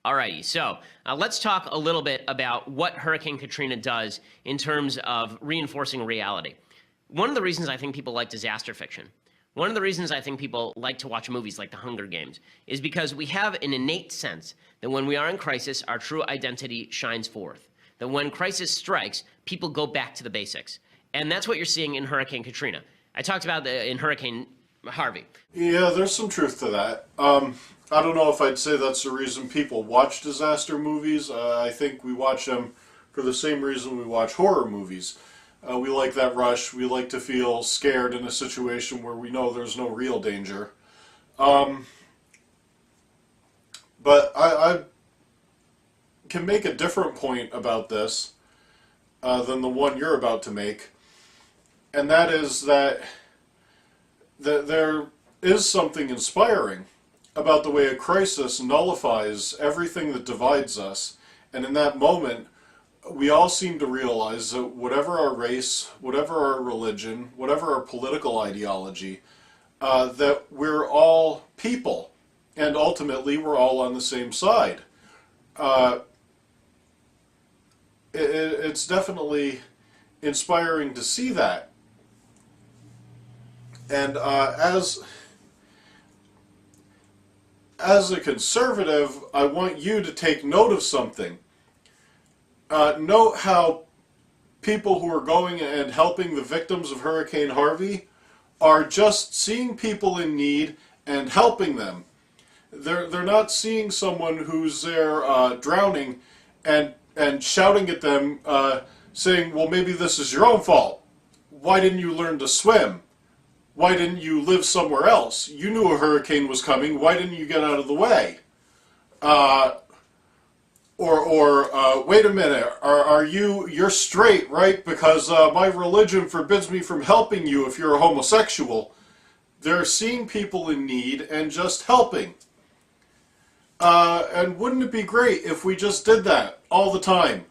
Alrighty, so let's talk a little bit about what Hurricane Katrina does in terms of reinforcing reality. One of the reasons I think people like disaster fiction, one of the reasons I think people like to watch movies like The Hunger Games, is because we have an innate sense that when we are in crisis, our true identity shines forth. That when crisis strikes, people go back to the basics. And that's what you're seeing in Hurricane Katrina. I talked about in Hurricane Harvey. Yeah, there's some truth to that. I don't know if I'd say that's the reason people watch disaster movies. I think we watch them for the same reason we watch horror movies. We like that rush. We like to feel scared in a situation where we know there's no real danger. But I can make a different point about this than the one you're about to make. And that is that there is something inspiring about the way a crisis nullifies everything that divides us. And in that moment, we all seem to realize that whatever our race, whatever our religion, whatever our political ideology, that we're all people. And ultimately, we're all on the same side. It's definitely inspiring to see that. And as a conservative, I want you to take note of something. Note how people who are going and helping the victims of Hurricane Harvey are just seeing people in need and helping them. They're not seeing someone who's there drowning and shouting at them, saying, well, maybe this is your own fault. Why didn't you learn to swim? Why didn't you live somewhere else? You knew a hurricane was coming. Why didn't you get out of the way? Or wait a minute, you're straight, right? Because my religion forbids me from helping you if you're a homosexual. They're seeing people in need and just helping. And wouldn't it be great if we just did that all the time?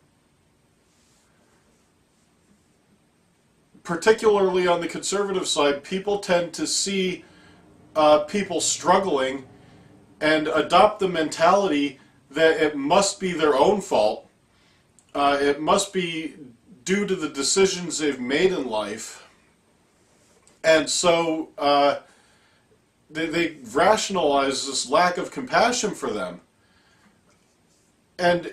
Particularly on the conservative side, people tend to see people struggling and adopt the mentality that it must be their own fault. It must be due to the decisions they've made in life. And so they rationalize this lack of compassion for them. And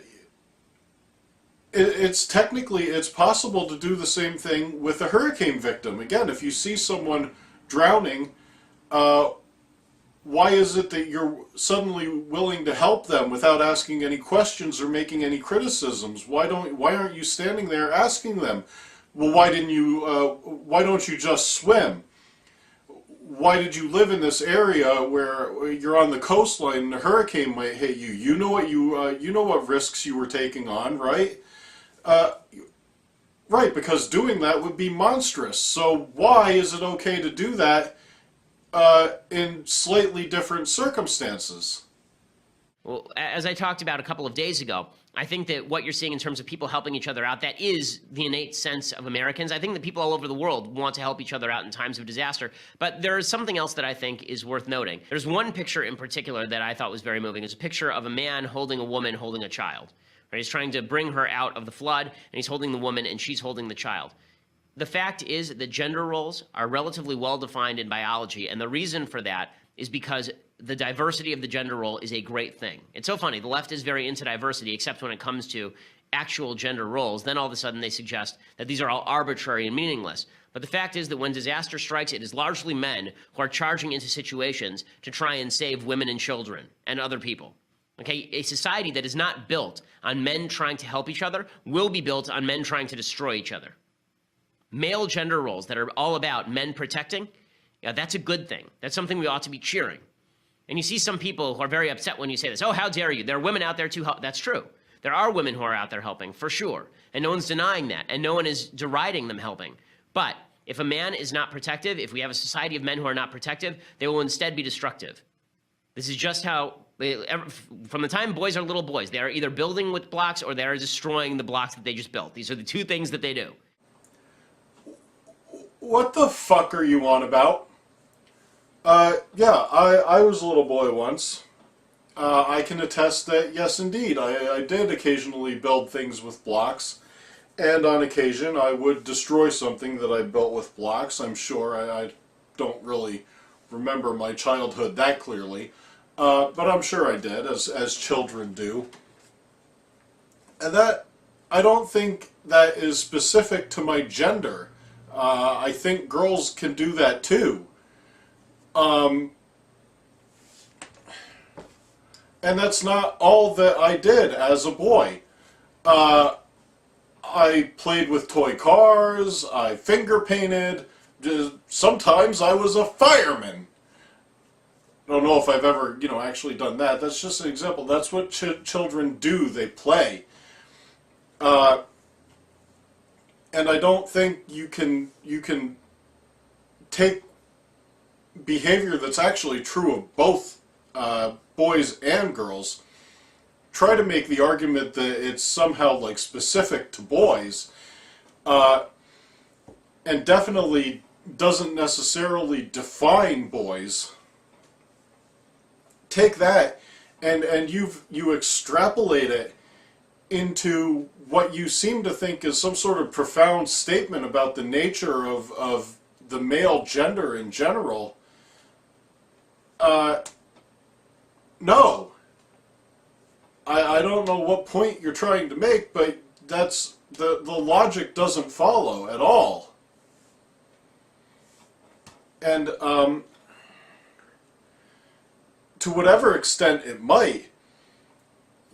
it's possible to do the same thing with a hurricane victim. Again, if you see someone drowning, why is it that you're suddenly willing to help them without asking any questions or making any criticisms? Why aren't you standing there asking them, well, why don't you just swim? Why did you live in this area where you're on the coastline and a hurricane might hit you? You know what risks you were taking on, right? Right, because doing that would be monstrous. So why is it okay to do that in slightly different circumstances? Well, as I talked about a couple of days ago, I think that what you're seeing in terms of people helping each other out, that is the innate sense of Americans. I think that people all over the world want to help each other out in times of disaster. But there is something else that I think is worth noting. There's one picture in particular that I thought was very moving. It's a picture of a man holding a woman holding a child. Right? He's trying to bring her out of the flood, and he's holding the woman, and she's holding the child. The fact is that gender roles are relatively well defined in biology, and the reason for that is because the diversity of the gender role is a great thing. It's so funny. The left is very into diversity, except when it comes to actual gender roles. Then all of a sudden they suggest that these are all arbitrary and meaningless. But the fact is that when disaster strikes, it is largely men who are charging into situations to try and save women and children and other people. Okay, a society that is not built on men trying to help each other will be built on men trying to destroy each other. Male gender roles that are all about men protecting, yeah, that's a good thing. That's something we ought to be cheering. And you see some people who are very upset when you say this. Oh, how dare you? There are women out there too. That's true. There are women who are out there helping, for sure. And no one's denying that. And no one is deriding them helping. But if a man is not protective, if we have a society of men who are not protective, they will instead be destructive. This is just how, from the time boys are little boys, they are either building with blocks or they are destroying the blocks that they just built. These are the two things that they do. What the fuck are you on about? Yeah, I was a little boy once. I can attest that, yes, indeed, I did occasionally build things with blocks, and on occasion I would destroy something that I built with blocks. I'm sure I don't really remember my childhood that clearly, but I'm sure I did, as children do. And that, I don't think that is specific to my gender. I think girls can do that too. And that's not all that I did as a boy. I played with toy cars, I finger painted, sometimes I was a fireman. I don't know if I've ever, actually done that. That's just an example. That's what children do. They play. And I don't think you can take behavior that's actually true of both boys and girls, try to make the argument that it's somehow like specific to boys, and definitely doesn't necessarily define boys. Take that and you extrapolate it into what you seem to think is some sort of profound statement about the nature of the male gender in general. No. I don't know what point you're trying to make, but that's the logic doesn't follow at all. And to whatever extent it might,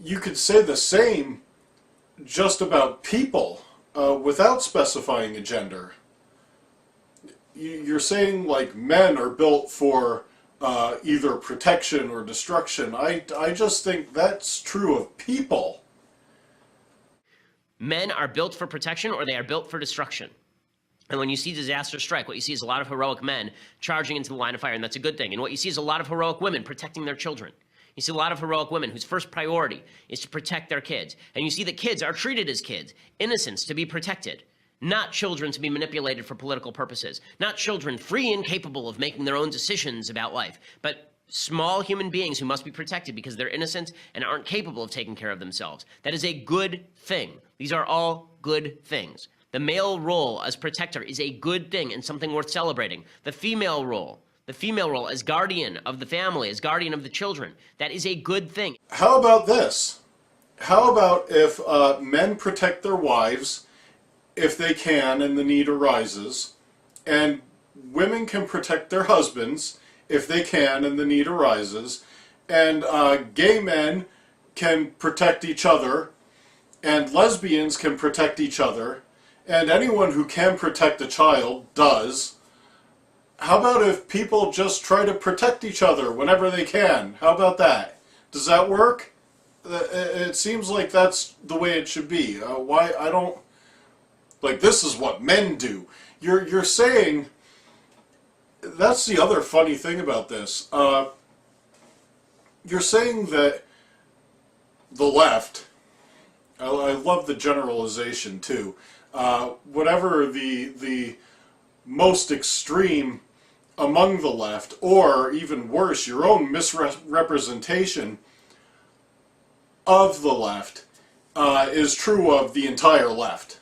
you could say the same just about people without specifying a gender. You're saying like men are built for either protection or destruction. I just think that's true of people. Men are built for protection or they are built for destruction. And when you see disaster strike, what you see is a lot of heroic men charging into the line of fire, and that's a good thing. And what you see is a lot of heroic women protecting their children. You see a lot of heroic women whose first priority is to protect their kids. And you see that kids are treated as kids, innocents to be protected, not children to be manipulated for political purposes, not children free and capable of making their own decisions about life, but small human beings who must be protected because they're innocent and aren't capable of taking care of themselves. That is a good thing. These are all good things. The male role as protector is a good thing and something worth celebrating. The female role as guardian of the family, as guardian of the children, that is a good thing. How about this? How about if men protect their wives if they can and the need arises, and women can protect their husbands if they can and the need arises, and gay men can protect each other, and lesbians can protect each other, and anyone who can protect a child does. How about if people just try to protect each other whenever they can? How about that? Does that work? It seems like that's the way it should be. Why I don't like this is what men do. You're saying that's the other funny thing about this. You're saying that the left. I love the generalization too. Whatever the most extreme among the left, or even worse, your own misrepresentation of the left is true of the entire left.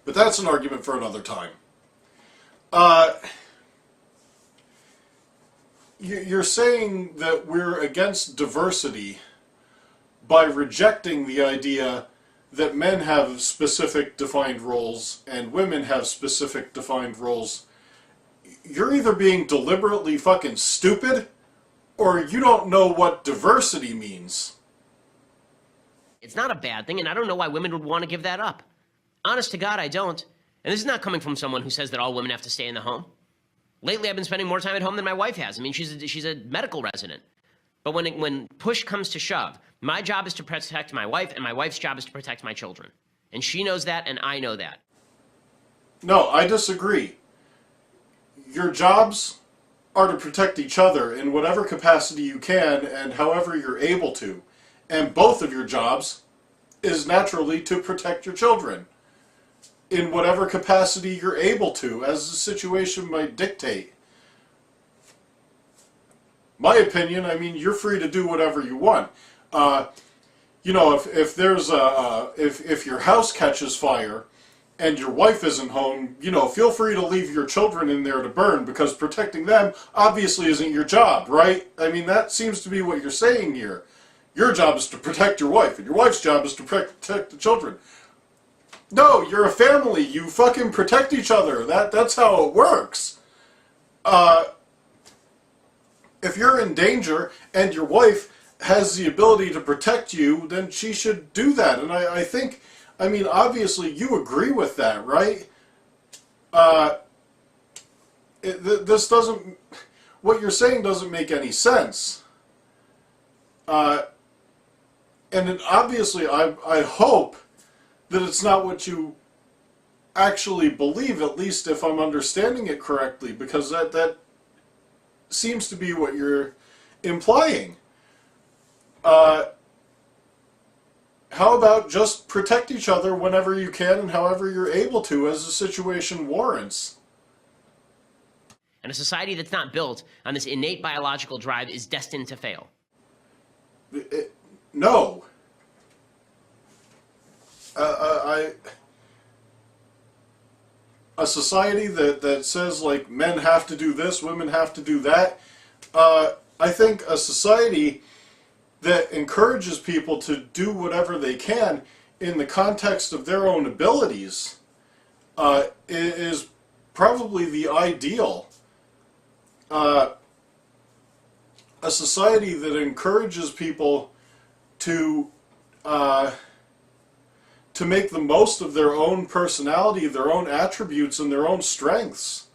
But that's an argument for another time. You're saying that we're against diversity by rejecting the idea that men have specific defined roles and women have specific defined roles. You're either being deliberately fucking stupid or you don't know what diversity means. It's not a bad thing, and I don't know why women would want to give that up. Honest to God, I don't. And this is not coming from someone who says that all women have to stay in the home. Lately, I've been spending more time at home than my wife has. I mean, she's a medical resident. But when push comes to shove, my job is to protect my wife, and my wife's job is to protect my children. And she knows that, and I know that. No, I disagree. Your jobs are to protect each other in whatever capacity you can and however you're able to. And both of your jobs is naturally to protect your children in whatever capacity you're able to, as the situation might dictate. My opinion, I mean, you're free to do whatever you want. You know, if there's if your house catches fire and your wife isn't home, you know, feel free to leave your children in there to burn, because protecting them obviously isn't your job, right? I mean, that seems to be what you're saying here. Your job is to protect your wife, and your wife's job is to protect the children. No, you're a family. You fucking protect each other. That's how it works. If you're in danger and your wife has the ability to protect you, then she should do that. And I think, I mean, obviously you agree with that, right? This doesn't, what you're saying doesn't make any sense. And it, obviously, I hope that it's not what you actually believe, at least if I'm understanding it correctly, because that seems to be what you're implying. How about just protect each other whenever you can and however you're able to as the situation warrants? And a society that's not built on this innate biological drive is destined to fail. No. A society that says, like, men have to do this, women have to do that. I think a society that encourages people to do whatever they can in the context of their own abilities is probably the ideal. A society that encourages people to make the most of their own personality, their own attributes, and their own strengths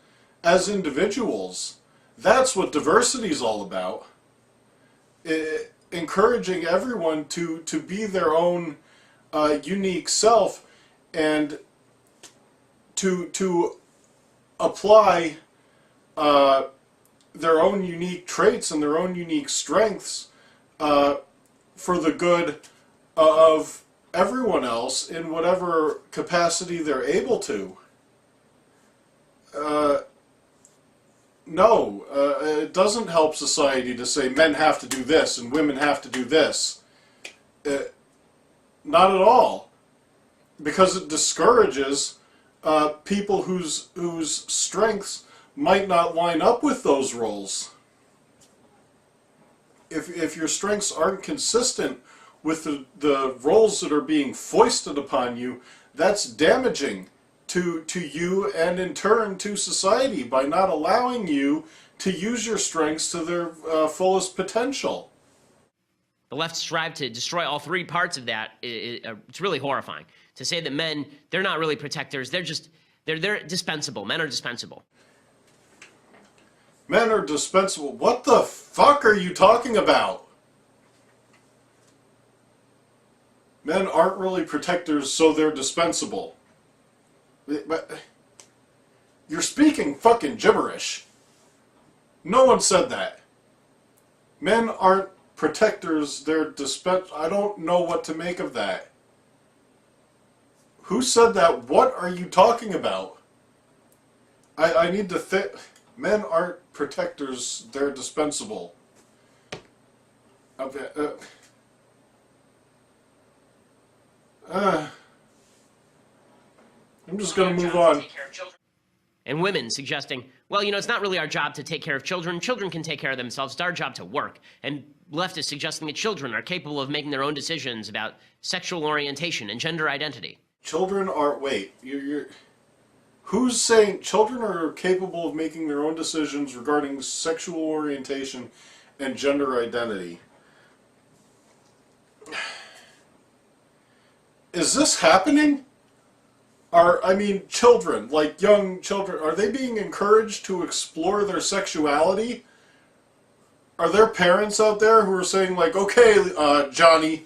as individuals. That's what diversity is all about. Encouraging everyone to be their own unique self and to apply their own unique traits and their own unique strengths for the good of everyone else in whatever capacity they're able to. No, it doesn't help society to say men have to do this and women have to do this. Not at all. Because it discourages people whose strengths might not line up with those roles. If your strengths aren't consistent with the roles that are being foisted upon you, that's damaging to you and in turn to society by not allowing you to use your strengths to their fullest potential. The left strive to destroy all three parts of that. It's really horrifying to say that men, they're not really protectors. They're dispensable. Men are dispensable. Men are dispensable. What the fuck are you talking about? Men aren't really protectors, so they're dispensable. But you're speaking fucking gibberish. No one said that. Men aren't protectors, they're I don't know what to make of that. Who said that? What are you talking about? I need to think. Men aren't protectors, they're dispensable. I'm just going to move on. And women suggesting, well, you know, it's not really our job to take care of children. Children can take care of themselves. It's our job to work. And leftists suggesting that children are capable of making their own decisions about sexual orientation and gender identity. Children are, wait, who's saying children are capable of making their own decisions regarding sexual orientation and gender identity? Is this happening? Children, like young children, are they being encouraged to explore their sexuality? Are there parents out there who are saying, like, okay, Johnny,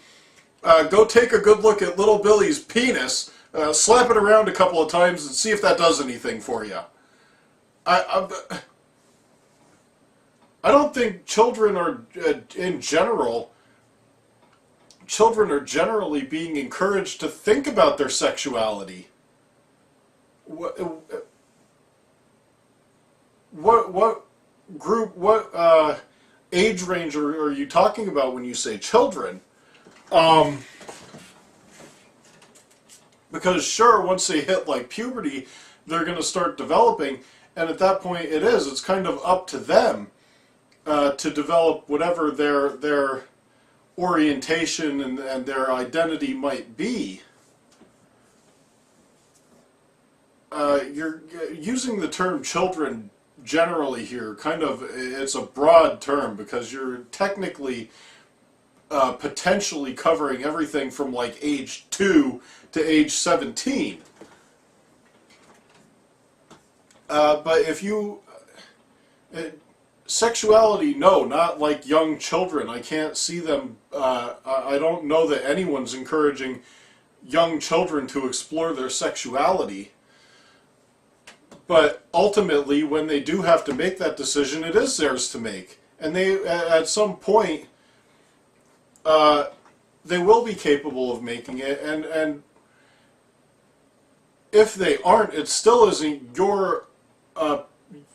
go take a good look at little Billy's penis, slap it around a couple of times and see if that does anything for you? I don't think children are, in general, children are generally being encouraged to think about their sexuality. What group, age range are you talking about when you say children? Because sure, once they hit like puberty, they're going to start developing, and at that point it's kind of up to them to develop whatever their orientation and their identity might be. You're using the term children generally here, it's a broad term because you're technically potentially covering everything from like age 2 to age 17. But if you... sexuality, no, not like young children. I can't see them... I don't know that anyone's encouraging young children to explore their sexuality. But ultimately, when they do have to make that decision, it is theirs to make. And they, at some point, they will be capable of making it. And if they aren't, it still isn't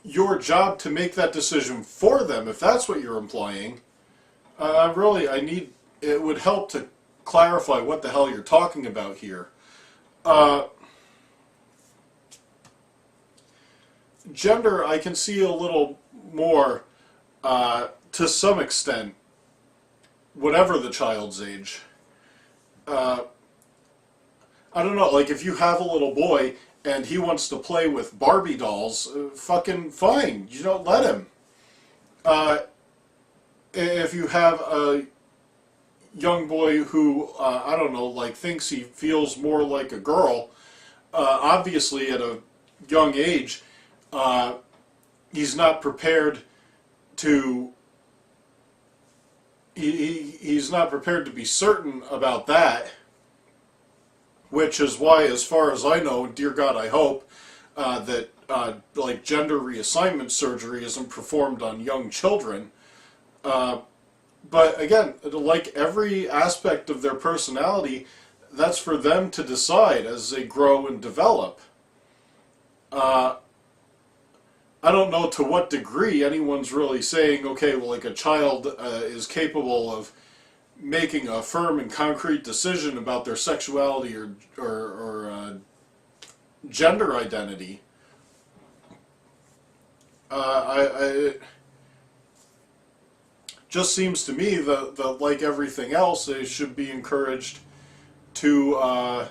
your job to make that decision for them, if that's what you're implying. It would help to clarify what the hell you're talking about here. Gender, I can see a little more, to some extent, whatever the child's age. I don't know, like if you have a little boy and he wants to play with Barbie dolls, fucking fine, you don't let him. If you have a young boy who, I don't know, like thinks he feels more like a girl, obviously at a young age, he's not prepared to he's not prepared to be certain about that, which is why, as far as I know, dear God, I hope that like gender reassignment surgery isn't performed on young children. But again, like every aspect of their personality, that's for them to decide as they grow and develop. I don't know to what degree anyone's really saying, okay, well, like a child is capable of making a firm and concrete decision about their sexuality or gender identity. It just seems to me that like everything else, they should be encouraged to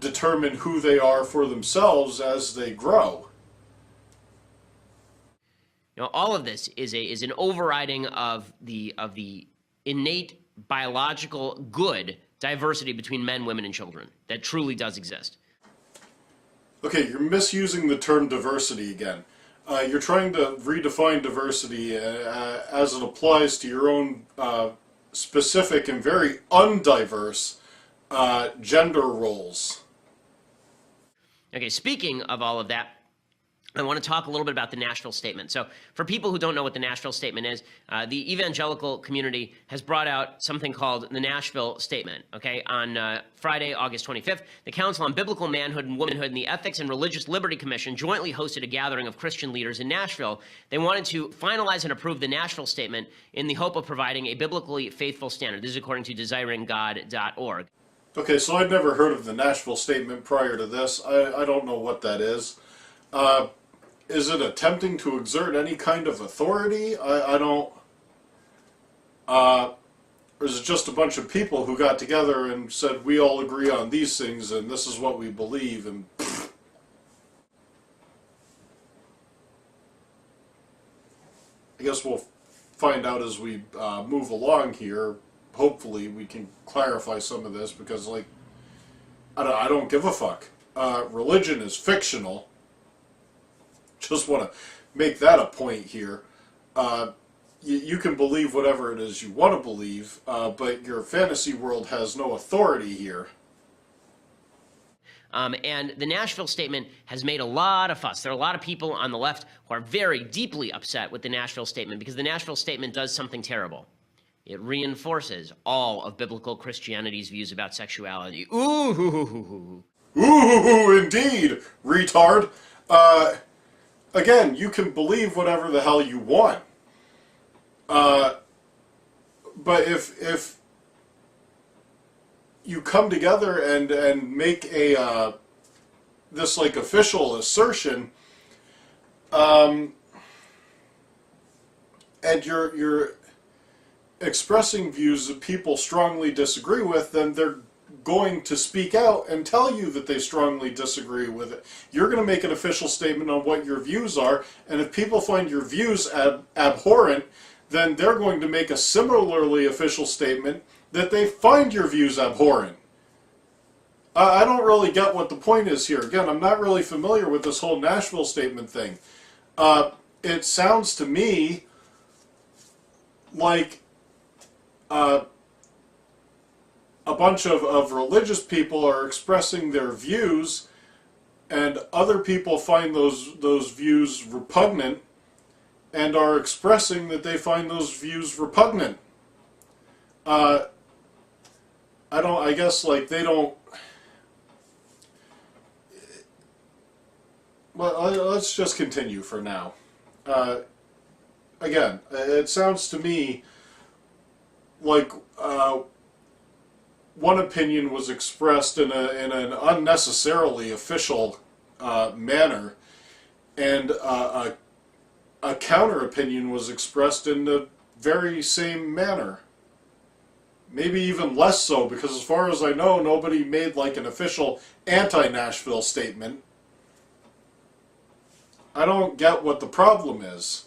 determine who they are for themselves as they grow. You know, all of this is an overriding of the innate biological good diversity between men, women, and children that truly does exist. Okay, you're misusing the term diversity again. You're trying to redefine diversity as it applies to your own specific and very undiverse gender roles. Okay, speaking of all of that, I want to talk a little bit about the Nashville Statement. So for people who don't know what the Nashville Statement is, the evangelical community has brought out something called the Nashville Statement, okay? On Friday, August 25th, the Council on Biblical Manhood and Womanhood and the Ethics and Religious Liberty Commission jointly hosted a gathering of Christian leaders in Nashville. They wanted to finalize and approve the Nashville Statement in the hope of providing a biblically faithful standard. This is according to desiringgod.org. Okay, so I'd never heard of the Nashville Statement prior to this. I don't know what that is. Is it attempting to exert any kind of authority? I don't... or is it just a bunch of people who got together and said, we all agree on these things and this is what we believe, and... I guess we'll find out as we move along here. Hopefully we can clarify some of this because, like, I don't give a fuck. Religion is fictional. Just want to make that a point here. You can believe whatever it is you want to believe, but your fantasy world has no authority here. And the Nashville Statement has made a lot of fuss. There are a lot of people on the left who are very deeply upset with the Nashville Statement because the Nashville Statement does something terrible. It reinforces all of biblical Christianity's views about sexuality. Ooh, Indeed, retard. Again, you can believe whatever the hell you want. But if you come together and make a this like official assertion, and you're expressing views that people strongly disagree with, then they're going to speak out and tell you that they strongly disagree with it. You're going to make an official statement on what your views are, and if people find your views abhorrent, then they're going to make a similarly official statement that they find your views abhorrent. I don't really get what the point is here. Again, I'm not really familiar with this whole Nashville statement thing. It sounds to me like a bunch of religious people are expressing their views, and other people find those views repugnant and are expressing that they find those views repugnant. I guess like they don't. Well, let's just continue for now. Again, it sounds to me like one opinion was expressed in an unnecessarily official manner, and a counter opinion was expressed in the very same manner. Maybe even less so, because as far as I know, nobody made like an official anti-Nashville statement. I don't get what the problem is.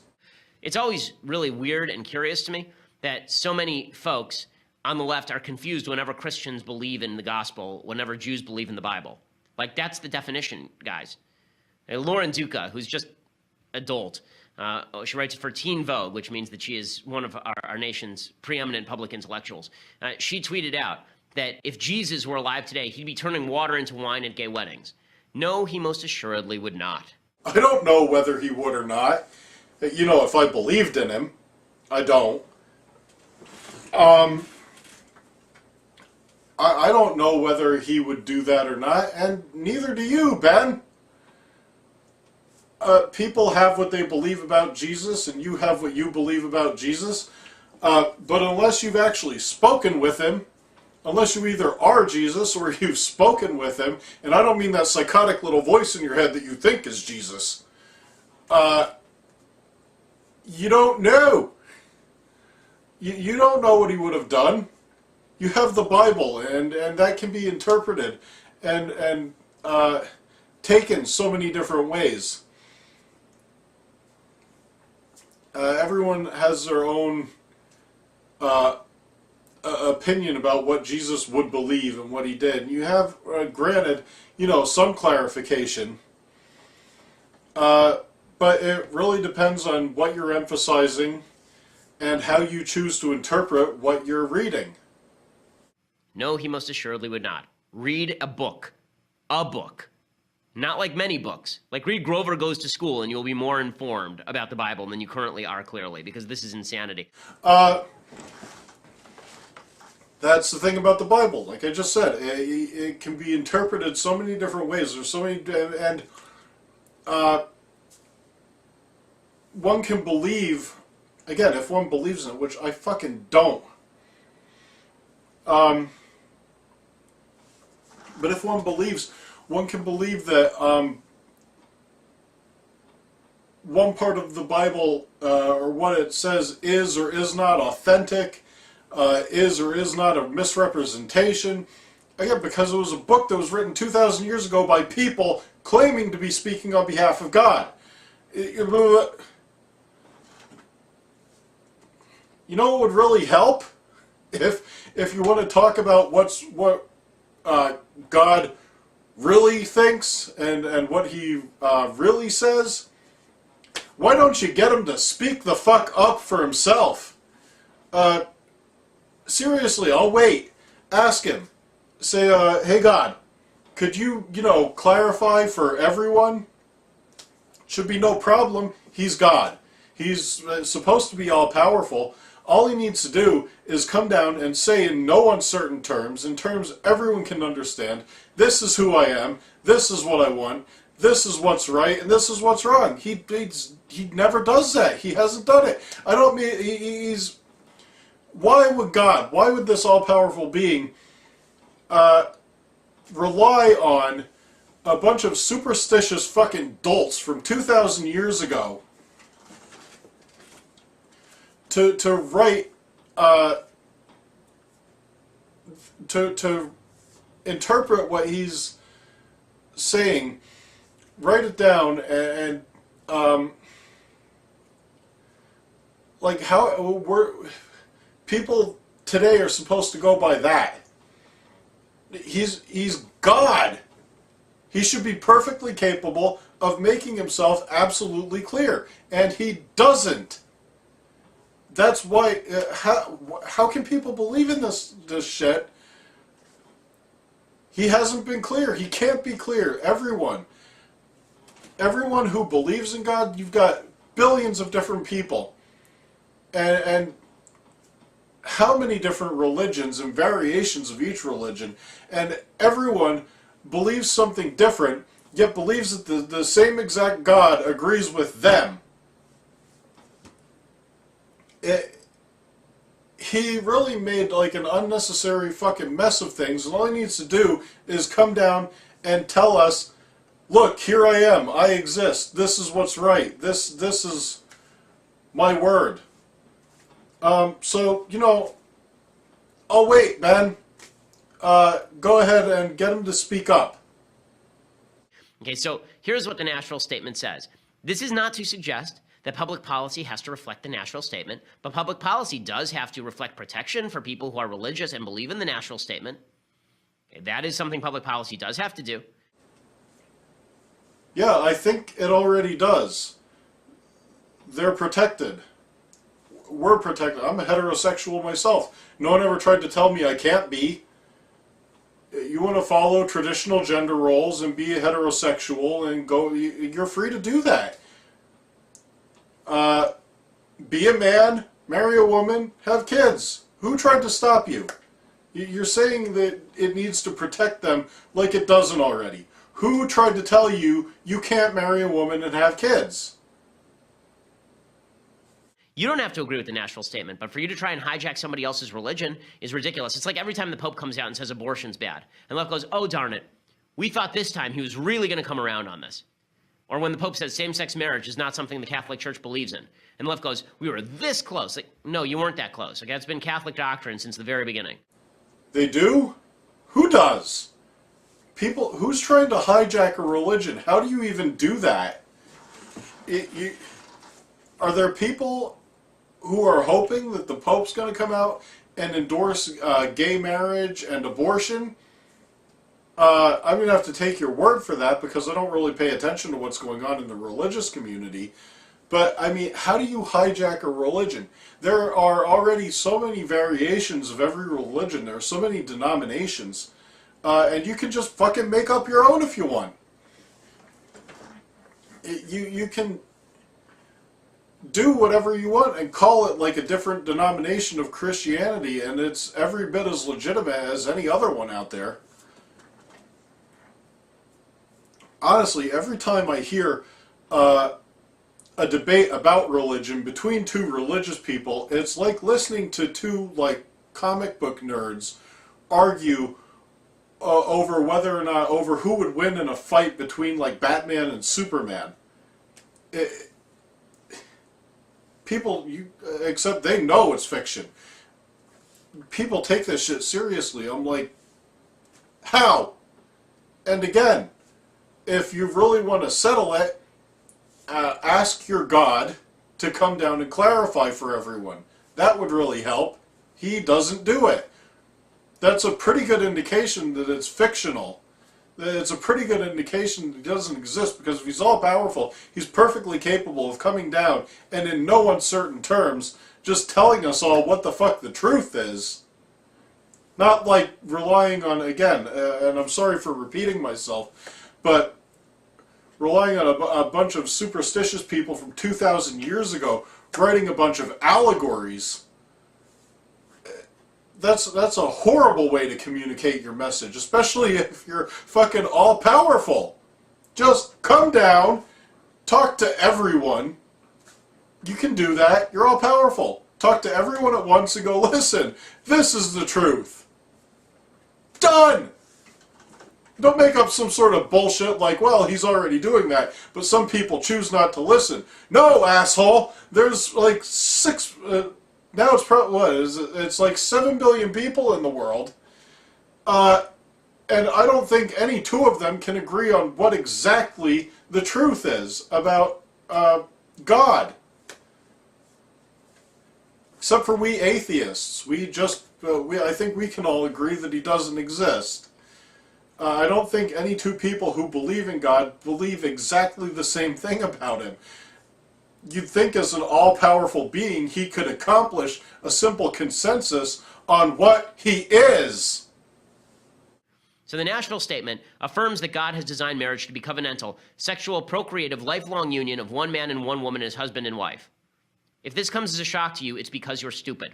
It's always really weird and curious to me that so many folks on the left are confused whenever Christians believe in the gospel, whenever Jews believe in the Bible. Like, that's the definition, guys. Lauren Duca, who's just a dolt, she writes for Teen Vogue, which means that she is one of our nation's preeminent public intellectuals. She tweeted out that if Jesus were alive today, he'd be turning water into wine at gay weddings. No, he most assuredly would not. I don't know whether he would or not. You know, if I believed in him, I don't. I don't know whether he would do that or not, and neither do you, Ben. People have what they believe about Jesus, and you have what you believe about Jesus. But unless you've actually spoken with him, unless you either are Jesus or you've spoken with him, and I don't mean that psychotic little voice in your head that you think is Jesus, you don't know. You don't know what he would have done. You have the Bible, and that can be interpreted and taken so many different ways. Everyone has their own opinion about what Jesus would believe and what he did. And you have, granted, some clarification, but it really depends on what you're emphasizing and how you choose to interpret what you're reading. No, he most assuredly would not. Read a book. A book. Not like many books. Like, read Grover Goes to School and you'll be more informed about the Bible than you currently are, clearly, because this is insanity. That's the thing about the Bible. Like I just said, it can be interpreted so many different ways. There's so many, and one can believe, again, if one believes in it, which I fucking don't. But if one believes, one can believe that one part of the Bible, or what it says, is or is not authentic, is or is not a misrepresentation. Again, because it was a book that was written 2,000 years ago by people claiming to be speaking on behalf of God. You know what would really help? If you want to talk about what God really thinks and what he really says, why don't you get him to speak the fuck up for himself? Seriously, I'll wait. Ask him. Say, hey God, could you, clarify for everyone? Should be no problem. He's God. He's supposed to be all-powerful. All he needs to do is come down and say in no uncertain terms, in terms everyone can understand, this is who I am, this is what I want, this is what's right and this is what's wrong. He never does that. He hasn't done it. I don't mean he's. Why would this all-powerful being rely on a bunch of superstitious fucking dolts from 2,000 years ago to write, to interpret what he's saying, write it down, and like how people today are supposed to go by that. He's God. He should be perfectly capable of making himself absolutely clear, and he doesn't. That's why. How can people believe in this shit? He hasn't been clear. He can't be clear. Everyone who believes in God, you've got billions of different people, and how many different religions and variations of each religion, and everyone believes something different, yet believes that the same exact God agrees with them. He really made like an unnecessary fucking mess of things, and all he needs to do is come down and tell us, look, here I am, I exist, this is what's right, this is my word. So, I'll wait, Ben. Go ahead and get him to speak up. Okay, so here's what the Nashville Statement says. This is not to suggest that public policy has to reflect the Nashville Statement, but public policy does have to reflect protection for people who are religious and believe in the Nashville Statement. Okay, that is something public policy does have to do. Yeah, I think it already does. They're protected. We're protected. I'm a heterosexual myself. No one ever tried to tell me I can't be. You want to follow traditional gender roles and be a heterosexual and go, you're free to do that. Be a man, marry a woman, have kids. Who tried to stop you? You're saying that it needs to protect them like it doesn't already. Who tried to tell you you can't marry a woman and have kids? You don't have to agree with the Nashville Statement, but for you to try and hijack somebody else's religion is ridiculous. It's like every time the Pope comes out and says abortion's bad, and left goes, oh, darn it. We thought this time he was really going to come around on this. Or when the Pope says same-sex marriage is not something the Catholic Church believes in, and the left goes, we were this close. Like, no, you weren't that close. Okay, it's been Catholic doctrine since the very beginning. They do? Who does? People, who's trying to hijack a religion? How do you even do that? Are there people who are hoping that the Pope's going to come out and endorse gay marriage and abortion? I'm going to have to take your word for that because I don't really pay attention to what's going on in the religious community. But, I mean, how do you hijack a religion? There are already so many variations of every religion. There are so many denominations. And you can just fucking make up your own if you want. You can do whatever you want and call it like a different denomination of Christianity, and it's every bit as legitimate as any other one out there. Honestly, every time I hear a debate about religion between two religious people, it's like listening to two like comic book nerds argue over whether or not, over who would win in a fight between like Batman and Superman. People, except they know it's fiction. People take this shit seriously. I'm like, how? And again, if you really want to settle it, ask your God to come down and clarify for everyone. That would really help. He doesn't do it. That's a pretty good indication that it's fictional. It's a pretty good indication that he doesn't exist, because if he's all powerful, he's perfectly capable of coming down and in no uncertain terms just telling us all what the fuck the truth is. Not like relying on, again, and I'm sorry for repeating myself, but relying on a bunch of superstitious people from 2,000 years ago writing a bunch of allegories. That's a horrible way to communicate your message, especially if you're fucking all-powerful. Just come down, talk to everyone. You can do that. You're all powerful. Talk to everyone at once and go, listen, this is the truth. Done! Don't make up some sort of bullshit like, well, he's already doing that, but some people choose not to listen. No, asshole! There's like now it's probably, what is it? It's like 7 billion people in the world. And I don't think any two of them can agree on what exactly the truth is about God. Except for we atheists. I think we can all agree that he doesn't exist. I don't think any two people who believe in God believe exactly the same thing about him. You'd think as an all-powerful being he could accomplish a simple consensus on what he is. So the Nashville Statement affirms that God has designed marriage to be covenantal, sexual, procreative, lifelong union of one man and one woman as husband and wife. If this comes as a shock to you, it's because you're stupid.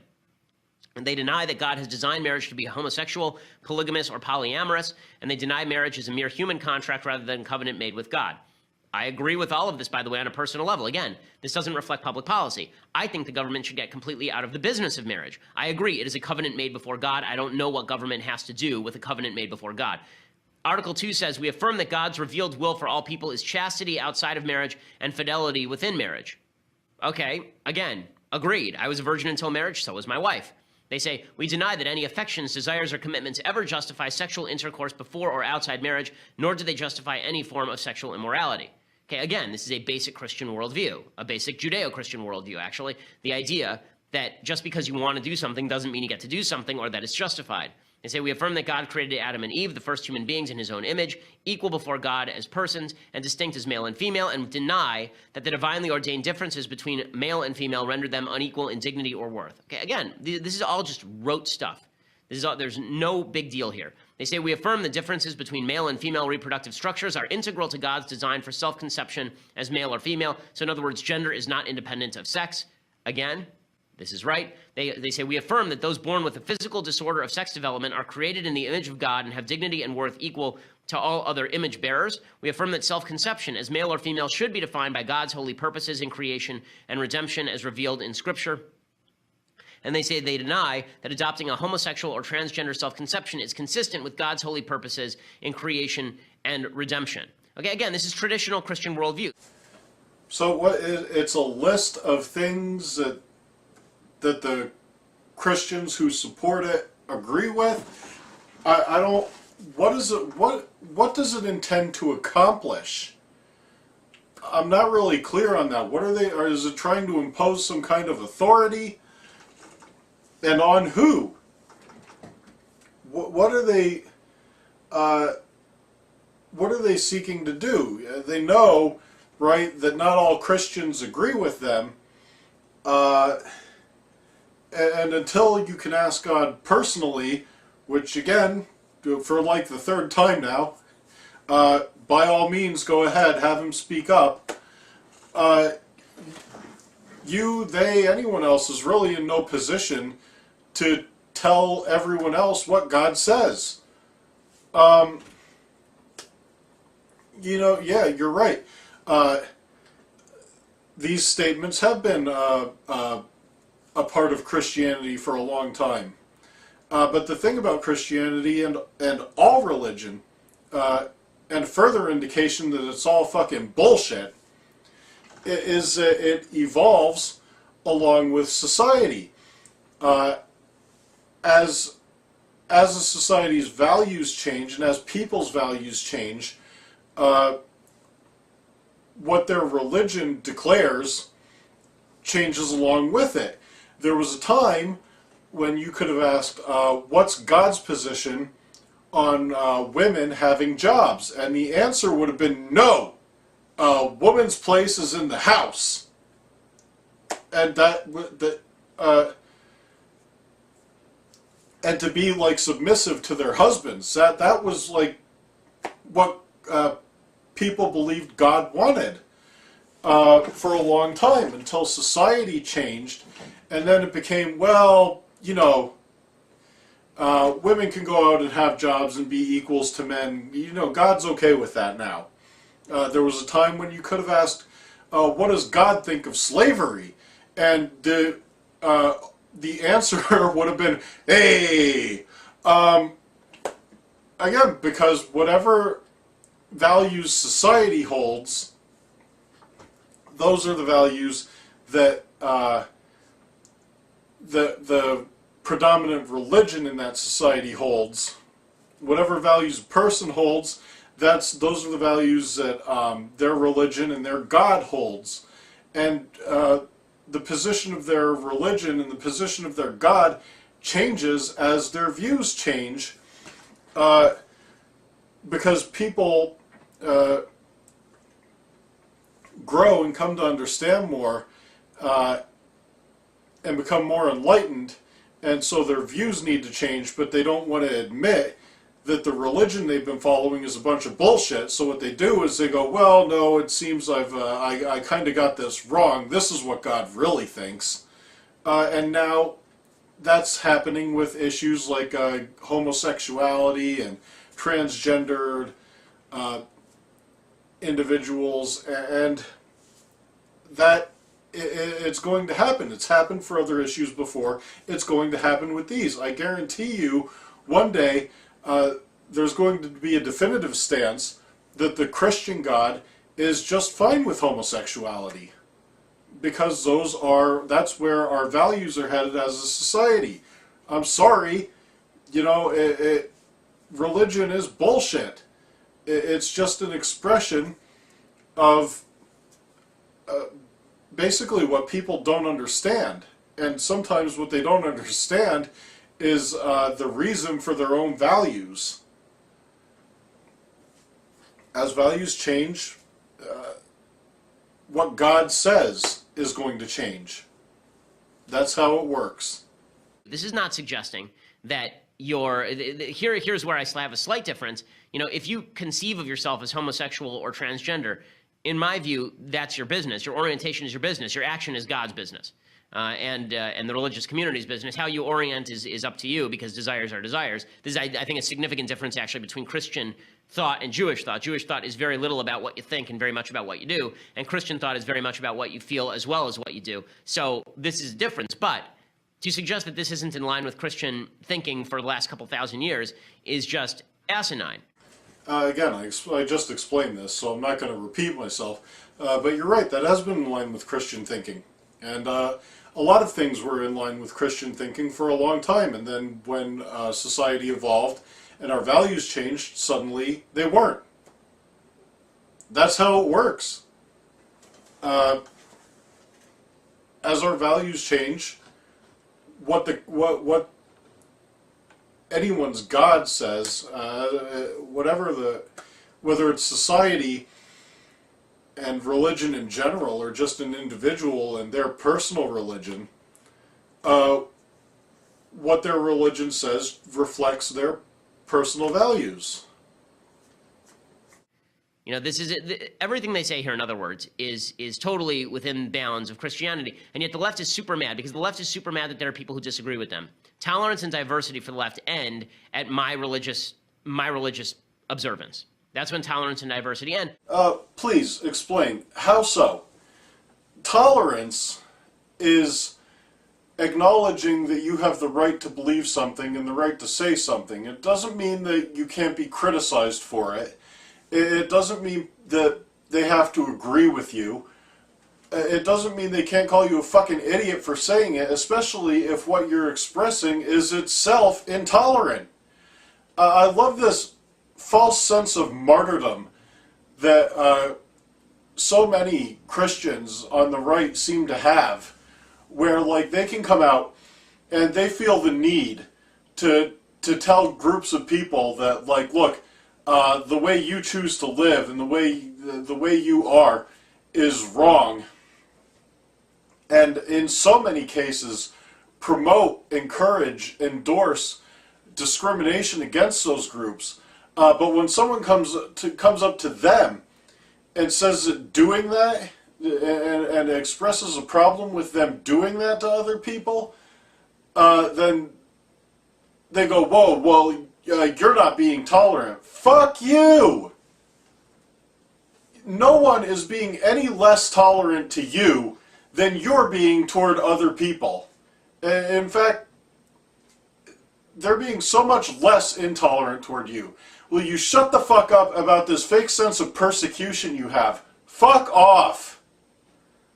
And they deny that God has designed marriage to be homosexual, polygamous, or polyamorous, and they deny marriage as a mere human contract rather than a covenant made with God. I agree with all of this, by the way, on a personal level. Again, this doesn't reflect public policy. I think the government should get completely out of the business of marriage. I agree, it is a covenant made before God. I don't know what government has to do with a covenant made before God. Article 2 says, we affirm that God's revealed will for all people is chastity outside of marriage and fidelity within marriage. Okay, again, agreed. I was a virgin until marriage, so was my wife. They say, we deny that any affections, desires, or commitments ever justify sexual intercourse before or outside marriage, nor do they justify any form of sexual immorality. Okay, again, this is a basic Christian worldview, a basic Judeo-Christian worldview, actually. The idea that just because you want to do something doesn't mean you get to do something or that it's justified. They say, we affirm that God created Adam and Eve, the first human beings, in his own image, equal before God as persons, and distinct as male and female, and deny that the divinely ordained differences between male and female rendered them unequal in dignity or worth. Okay, again, this is all just rote stuff. There's no big deal here. They say, we affirm the differences between male and female reproductive structures are integral to God's design for self-conception as male or female. So in other words, gender is not independent of sex. Again, this is right. They say, we affirm that those born with a physical disorder of sex development are created in the image of God and have dignity and worth equal to all other image bearers. We affirm that self-conception as male or female should be defined by God's holy purposes in creation and redemption as revealed in Scripture. And they say they deny that adopting a homosexual or transgender self-conception is consistent with God's holy purposes in creation and redemption. Okay, again, this is traditional Christian worldview. So it's a list of things that the Christians who support it agree with. I don't. What is it? What does it intend to accomplish? I'm not really clear on that. What are they? Or is it trying to impose some kind of authority? And on who? What are they? What are they seeking to do? They know, right, that not all Christians agree with them. And until you can ask God personally, which again, for like the third time now, by all means go ahead, have him speak up. You, they, anyone else is really in no position to tell everyone else what God says. You know, yeah, you're right. These statements have been a part of Christianity for a long time. But the thing about Christianity and all religion, and further indication that it's all fucking bullshit, is that it evolves along with society. As a society's values change and as people's values change, what their religion declares changes along with it. There was a time when you could have asked, what's God's position on women having jobs? And the answer would have been no. A woman's place is in the house. And and to be like submissive to their husbands. That was like what people believed God wanted for a long time, until society changed, and then it became, well, you know, women can go out and have jobs and be equals to men. You know, God's okay with that now. There was a time when you could have asked, what does God think of slavery? And the answer would have been, hey! Again, because whatever values society holds, those are the values that the predominant religion in that society holds. Whatever values a person holds, those are the values that their religion and their God holds. And the position of their religion and the position of their God changes as their views change, because people grow and come to understand more and become more enlightened, and so their views need to change, but they don't want to admit that the religion they've been following is a bunch of bullshit. So what they do is they go, well, no, it seems I kind of got this wrong. This is what God really thinks. And now that's happening with issues like homosexuality and transgendered individuals, and that it's going to happen. It's happened for other issues before. It's going to happen with these. I guarantee you, one day, there's going to be a definitive stance that the Christian God is just fine with homosexuality, because that's where our values are headed as a society. I'm sorry, religion is bullshit. It's just an expression of basically what people don't understand. And sometimes what they don't understand is the reason for their own values. As values change, what God says is going to change. That's how it works. This is not suggesting that here's where I have a slight difference. If you conceive of yourself as homosexual or transgender, in my view, that's your business. Your orientation is your business. Your action is God's business. And the religious community's business. How you orient is up to you, because desires are desires. This is, I think, a significant difference actually between Christian thought and Jewish thought. Jewish thought is very little about what you think and very much about what you do, and Christian thought is very much about what you feel as well as what you do. So this is a difference, but to suggest that this isn't in line with Christian thinking for the last couple thousand years is just asinine. Again, I just explained this, so I'm not going to repeat myself, but you're right, that has been in line with Christian thinking. And a lot of things were in line with Christian thinking for a long time, and then when society evolved and our values changed, suddenly they weren't. That's how it works. As our values change, what anyone's God says, whether it's society and religion in general, or just an individual and their personal religion, what their religion says reflects their personal values. This is everything they say here, in other words, is totally within bounds of Christianity. And yet the left is super mad, because the left is super mad that there are people who disagree with them. Tolerance and diversity for the left end at my religious observance. That's when tolerance and diversity end. Please explain. How so? Tolerance is acknowledging that you have the right to believe something and the right to say something. It doesn't mean that you can't be criticized for it. It doesn't mean that they have to agree with you. It doesn't mean they can't call you a fucking idiot for saying it, especially if what you're expressing is itself intolerant. I love this false sense of martyrdom that so many Christians on the right seem to have, where they can come out and they feel the need to tell groups of people that, look, the way you choose to live and the way you are is wrong, and in so many cases promote, encourage, endorse discrimination against those groups. But when someone comes up to them and says that doing that and expresses a problem with them doing that to other people, then they go, whoa, well, you're not being tolerant. Fuck you! no one is being any less tolerant to you than you're being toward other people. In fact, they're being so much less intolerant toward you. Will you shut the fuck up about this fake sense of persecution you have? Fuck off.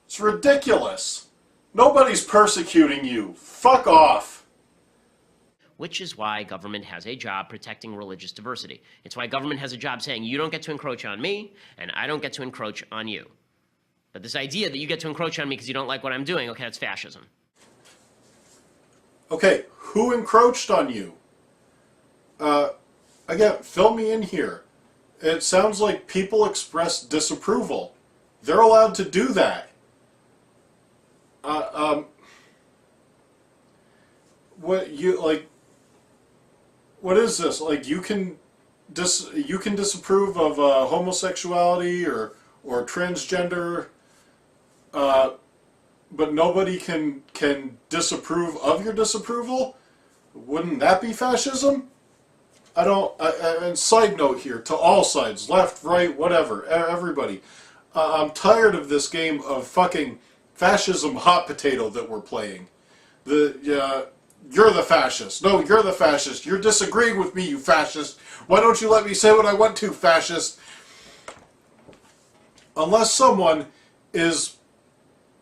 It's ridiculous. Nobody's persecuting you. Fuck off. Which is why government has a job protecting religious diversity. It's why government has a job saying you don't get to encroach on me, and I don't get to encroach on you. But this idea that you get to encroach on me because you don't like what I'm doing, okay, that's fascism. Okay, who encroached on you? Again, fill me in here. It sounds like people express disapproval. They're allowed to do that. What you like? What is this? Like you can disapprove of homosexuality or transgender, but nobody can disapprove of your disapproval? Wouldn't that be fascism? I don't. And side note here to all sides, left, right, whatever, everybody. I'm tired of this game of fucking fascism hot potato that we're playing. You're the fascist. No, you're the fascist. You're disagreeing with me, you fascist. Why don't you let me say what I want to, fascist? Unless someone is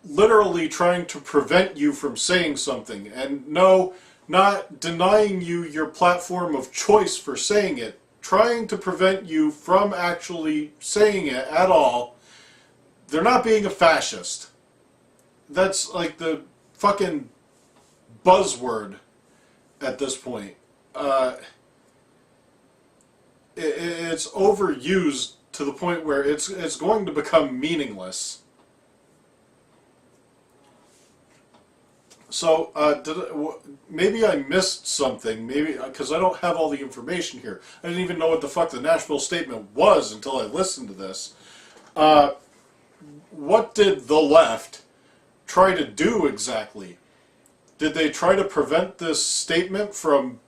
literally trying to prevent you from saying something, and no, not denying you your platform of choice for saying it, trying to prevent you from actually saying it at all, they're not being a fascist. That's like the fucking buzzword at this point. It's overused to the point where it's going to become meaningless. So, maybe I missed something, maybe, because I don't have all the information here. I didn't even know what the fuck the Nashville statement was until I listened to this. What did the left try to do exactly? Did they try to prevent this statement from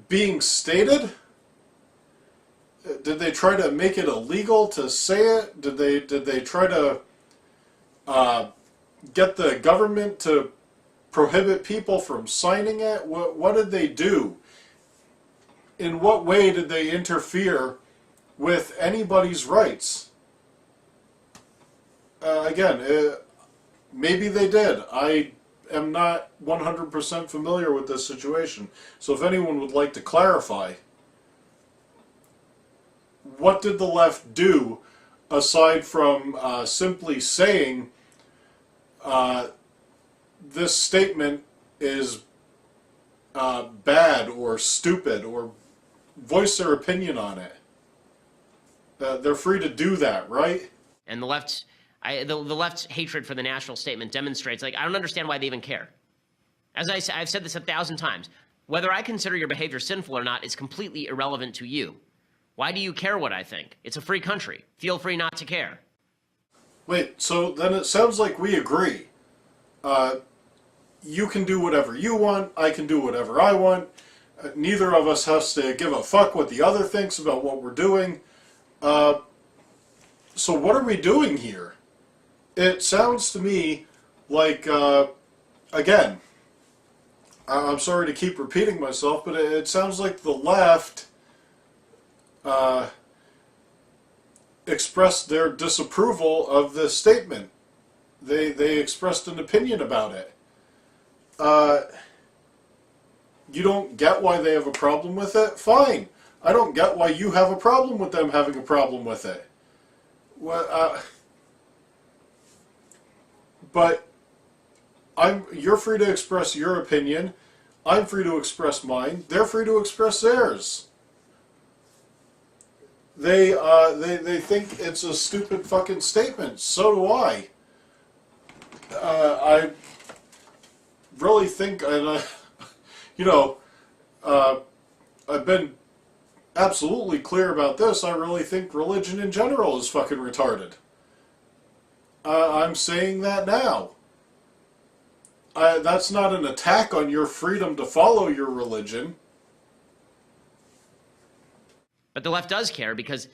being stated? Did they try to make it illegal to say it? Did they try to get the government to prohibit people from signing it? What did they do? In what way did they interfere with anybody's rights? Again, maybe they did. I am not 100% familiar with this situation. So if anyone would like to clarify, what did the left do aside from simply saying this statement is bad or stupid, or voice their opinion on it? They're free to do that, right? And the left's hatred for the national statement demonstrates, like, I don't understand why they even care. As I've said this 1,000 times, whether I consider your behavior sinful or not is completely irrelevant to you. Why do you care what I think? It's a free country. Feel free not to care. Wait, so then it sounds like we agree. You can do whatever you want, I can do whatever I want. Neither of us has to give a fuck what the other thinks about what we're doing. So what are we doing here? It sounds to me like, again, I'm sorry to keep repeating myself, but it sounds like the left expressed their disapproval of this statement. They expressed an opinion about it. You don't get why they have a problem with it? Fine. I don't get why you have a problem with them having a problem with it. But you're free to express your opinion. I'm free to express mine. They're free to express theirs. They think it's a stupid fucking statement. So do I. I really think, and I've been absolutely clear about this. I really think religion in general is fucking retarded. I'm saying that now. That's not an attack on your freedom to follow your religion. But the left does care because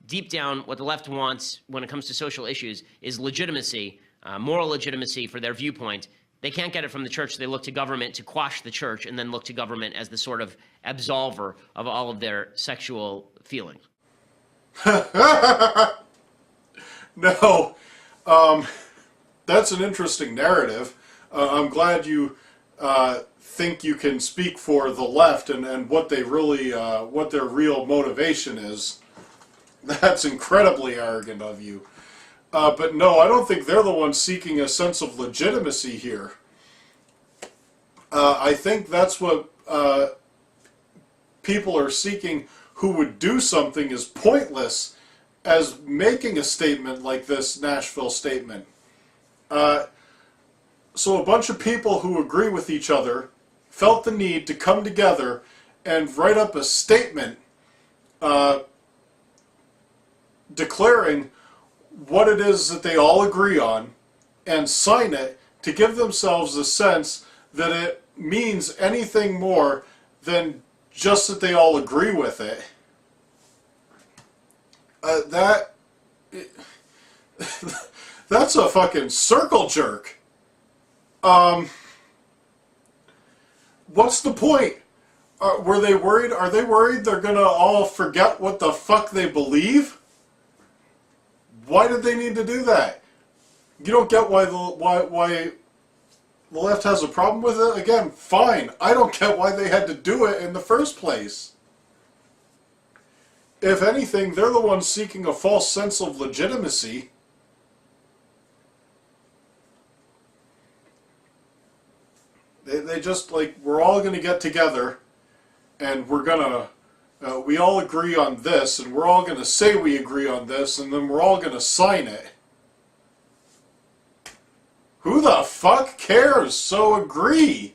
deep down, what the left wants when it comes to social issues is legitimacy, moral legitimacy for their viewpoint. They can't get it from the church. They look to government to quash the church and then look to government as the sort of absolver of all of their sexual feelings. No, that's an interesting narrative. I'm glad you think you can speak for the left and what they really, what their real motivation is. That's incredibly arrogant of you. But no, I don't think they're the ones seeking a sense of legitimacy here. I think that's what people are seeking who would do something as pointless as making a statement like this Nashville statement. So a bunch of people who agree with each other felt the need to come together and write up a statement declaring what it is that they all agree on and sign it to give themselves a sense that it means anything more than just that they all agree with it. That's a fucking circle jerk. What's the point? Were they worried? Are they worried they're gonna all forget what the fuck they believe? Why did they need to do that? You don't get why the left has a problem with it? Again, fine. I don't get why they had to do it in the first place. If anything, they're the ones seeking a false sense of legitimacy. They just, like, we're all going to get together and we're going to, we all agree on this and we're all going to say we agree on this and then we're all going to sign it. Who the fuck cares? So agree.